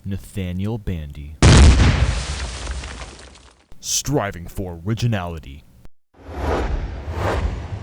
Nathaniel Bandy. Striving for originality.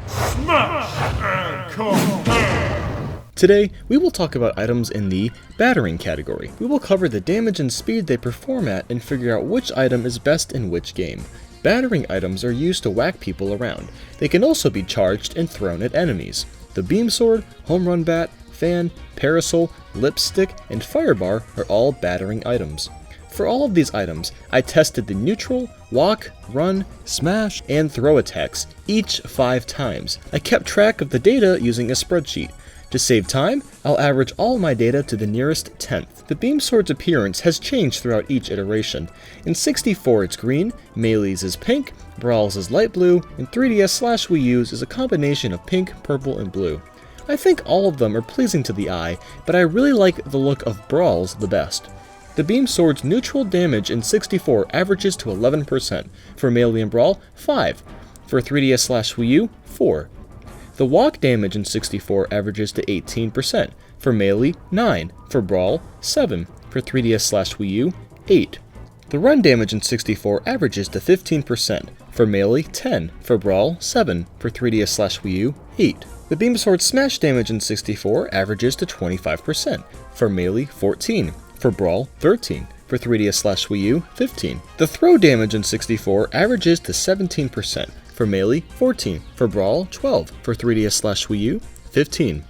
Smash and compare! Today, we will talk about items in the battering category. We will cover the damage and speed they perform at and figure out which item is best in which game. Battering items are used to whack people around. They can also be charged and thrown at enemies. The beam sword, Homerun Bat, fan, parasol, lipstick, and firebar are all battering items. For all of these items, I tested the neutral, walk, run, smash, and throw attacks, each 5 times. I kept track of the data using a spreadsheet. To save time, I'll average all my data to the nearest 10th. The beam sword's appearance has changed throughout each iteration. In 64 it's green, Melee's is pink, Brawl's is light blue, and 3DS/Wii U's is a combination of pink, purple, and blue. I think all of them are pleasing to the eye, but I really like the look of Brawl's the best. The beam sword's neutral damage in 64 averages to 11%, for Melee and Brawl, 5, for 3DS/Wii U, 4. The walk damage in 64 averages to 18%, for Melee, 9, for Brawl, 7, for 3DS/Wii U, 8. The run damage in 64 averages to 15%, for Melee, 10, for Brawl, 7, for 3DS/Wii U, 8. The beam sword smash damage in 64 averages to 25%, for Melee, 14, for Brawl, 13, for 3DS/Wii U, 15. The throw damage in 64 averages to 17%, for Melee, 14, for Brawl, 12, for 3DS/Wii U, 15.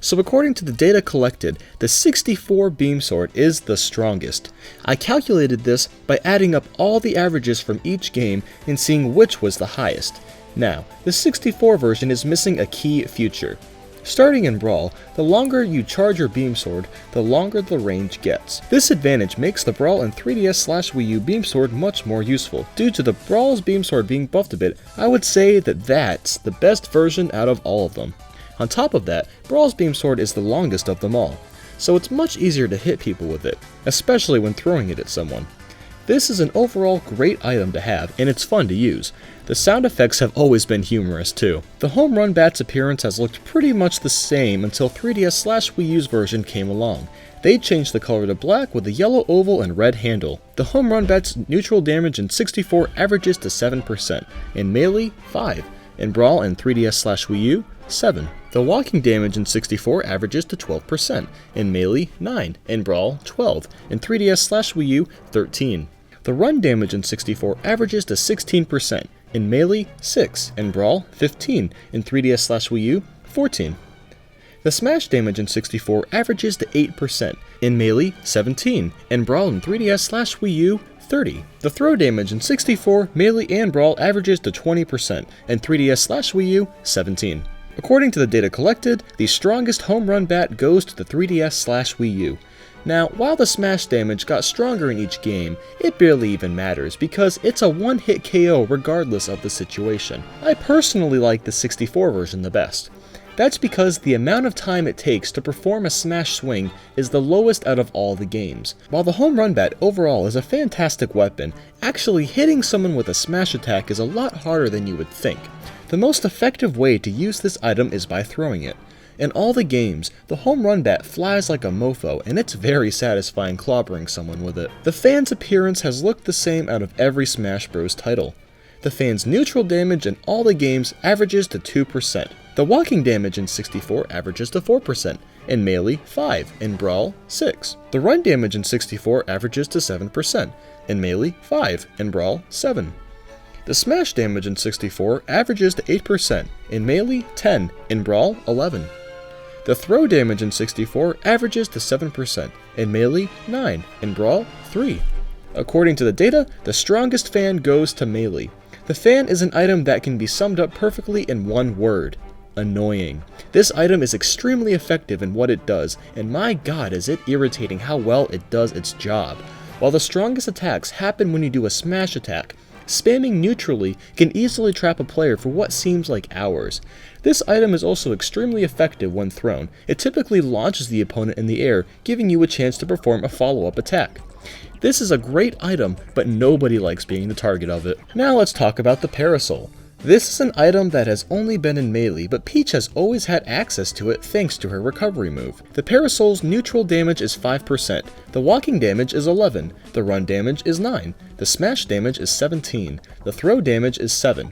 So according to the data collected, the 64 beam sword is the strongest. I calculated this by adding up all the averages from each game and seeing which was the highest. Now, the 64 version is missing a key feature. Starting in Brawl, the longer you charge your beam sword, the longer the range gets. This advantage makes the Brawl and 3DS/Wii U beam sword much more useful. Due to the Brawl's beam sword being buffed a bit, I would say that that's the best version out of all of them. On top of that, Brawl's beam sword is the longest of them all, so it's much easier to hit people with it, especially when throwing it at someone. This is an overall great item to have, and it's fun to use. The sound effects have always been humorous too. The Homerun Bat's appearance has looked pretty much the same until 3DS/Wii U's version came along. They changed the color to black with a yellow oval and red handle. The Homerun Bat's neutral damage in 64 averages to 7%, in Melee, 5, in Brawl and 3DS/Wii U, 7. The walking damage in 64 averages to 12%, in Melee, 9, in Brawl, 12, in 3DS/Wii U, 13. The run damage in 64 averages to 16%, in Melee, 6, in Brawl, 15, in 3DS/Wii U, 14. The smash damage in 64 averages to 8%, in Melee, 17, in Brawl and 3DS/Wii U, 30. The throw damage in 64, Melee, and Brawl averages to 20%, in 3DS/Wii U, 17. According to the data collected, the strongest Homerun Bat goes to the 3DS/Wii U. Now, while the smash damage got stronger in each game, it barely even matters because it's a one-hit KO regardless of the situation. I personally like the 64 version the best. That's because the amount of time it takes to perform a smash swing is the lowest out of all the games. While the Homerun Bat overall is a fantastic weapon, actually hitting someone with a smash attack is a lot harder than you would think. The most effective way to use this item is by throwing it. In all the games, the Homerun Bat flies like a mofo, and it's very satisfying clobbering someone with it. The fan's appearance has looked the same out of every Smash Bros. Title. The fan's neutral damage in all the games averages to 2%. The walking damage in 64 averages to 4%, in Melee, 5, in Brawl, 6. The run damage in 64 averages to 7%, in Melee, 5, in Brawl, 7. The smash damage in 64 averages to 8%, in Melee, 10, in Brawl, 11. The throw damage in 64 averages to 7%, in Melee, 9, in Brawl, 3. According to the data, the strongest fan goes to Melee. The fan is an item that can be summed up perfectly in one word: annoying. This item is extremely effective in what it does, and my god is it irritating how well it does its job. While the strongest attacks happen when you do a smash attack, spamming neutrally can easily trap a player for what seems like hours. This item is also extremely effective when thrown. It typically launches the opponent in the air, giving you a chance to perform a follow-up attack. This is a great item, but nobody likes being the target of it. Now let's talk about the Parasol. This is an item that has only been in Melee, but Peach has always had access to it thanks to her recovery move. The Parasol's neutral damage is 5%, the walking damage is 11, the run damage is 9, the smash damage is 17, the throw damage is 7.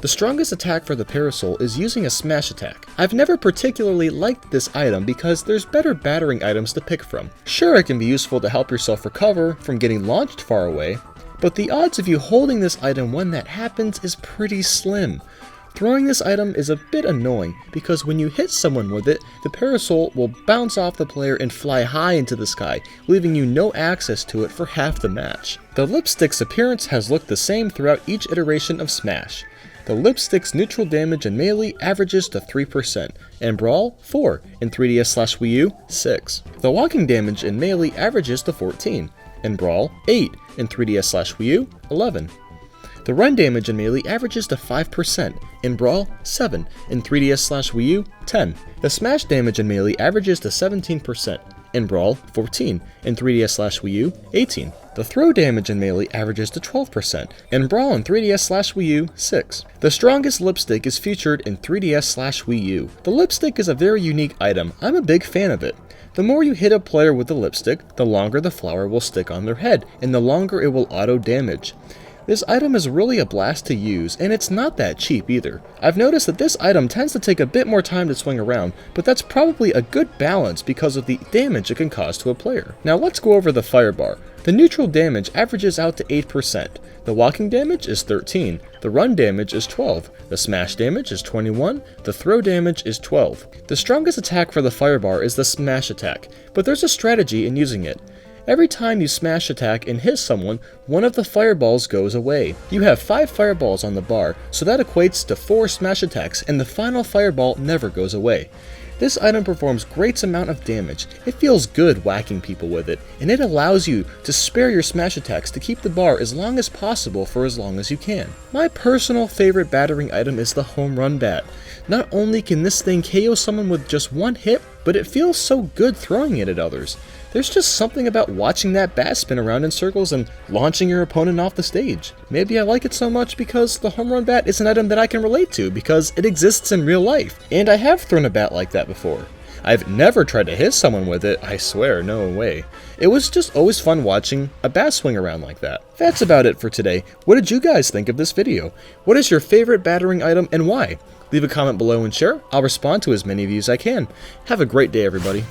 The strongest attack for the Parasol is using a smash attack. I've never particularly liked this item because there's better battering items to pick from. Sure, it can be useful to help yourself recover from getting launched far away, but the odds of you holding this item when that happens is pretty slim. Throwing this item is a bit annoying because when you hit someone with it, the Parasol will bounce off the player and fly high into the sky, leaving you no access to it for half the match. The Lipstick's appearance has looked the same throughout each iteration of Smash. The Lipstick's neutral damage in Melee averages to 3%, and Brawl 4, in 3DS/Wii U 6. The walking damage in Melee averages to 14, and Brawl 8, in 3DS/Wii U 11. The run damage in Melee averages to 5%, in Brawl 7, in 3DS/Wii U 10. The smash damage in Melee averages to 17%, in Brawl 14, in 3DS/Wii U 18. The throw damage in Melee averages to 12%, in Brawl and 3DS/Wii U 6. The strongest lipstick is featured in 3DS/Wii U. The lipstick is a very unique item. I'm a big fan of it. The more you hit a player with the lipstick, the longer the flower will stick on their head, and the longer it will auto-damage. This item is really a blast to use, and it's not that cheap either. I've noticed that this item tends to take a bit more time to swing around, but that's probably a good balance because of the damage it can cause to a player. Now let's go over the fire bar. The neutral damage averages out to 8%. The walking damage is 13, the run damage is 12, the smash damage is 21, the throw damage is 12. The strongest attack for the fire bar is the smash attack, but there's a strategy in using it. Every time you smash attack and hit someone, one of the fireballs goes away. You have 5 fireballs on the bar, so that equates to 4 smash attacks, and the final fireball never goes away. This item performs great amount of damage. It feels good whacking people with it, and it allows you to spare your smash attacks to keep the bar as long as possible for as long as you can. My personal favorite battering item is the Homerun Bat. Not only can this thing KO someone with just one hit, but it feels so good throwing it at others. There's just something about watching that bat spin around in circles and launching your opponent off the stage. Maybe I like it so much because the Homerun Bat is an item that I can relate to because it exists in real life, and I have thrown a bat like that before. I've never tried to hit someone with it, I swear, no way. It was just always fun watching a bat swing around like that. That's about it for today. What did you guys think of this video? What is your favorite battering item and why? Leave a comment below and share. I'll respond to as many of you as I can. Have a great day, everybody.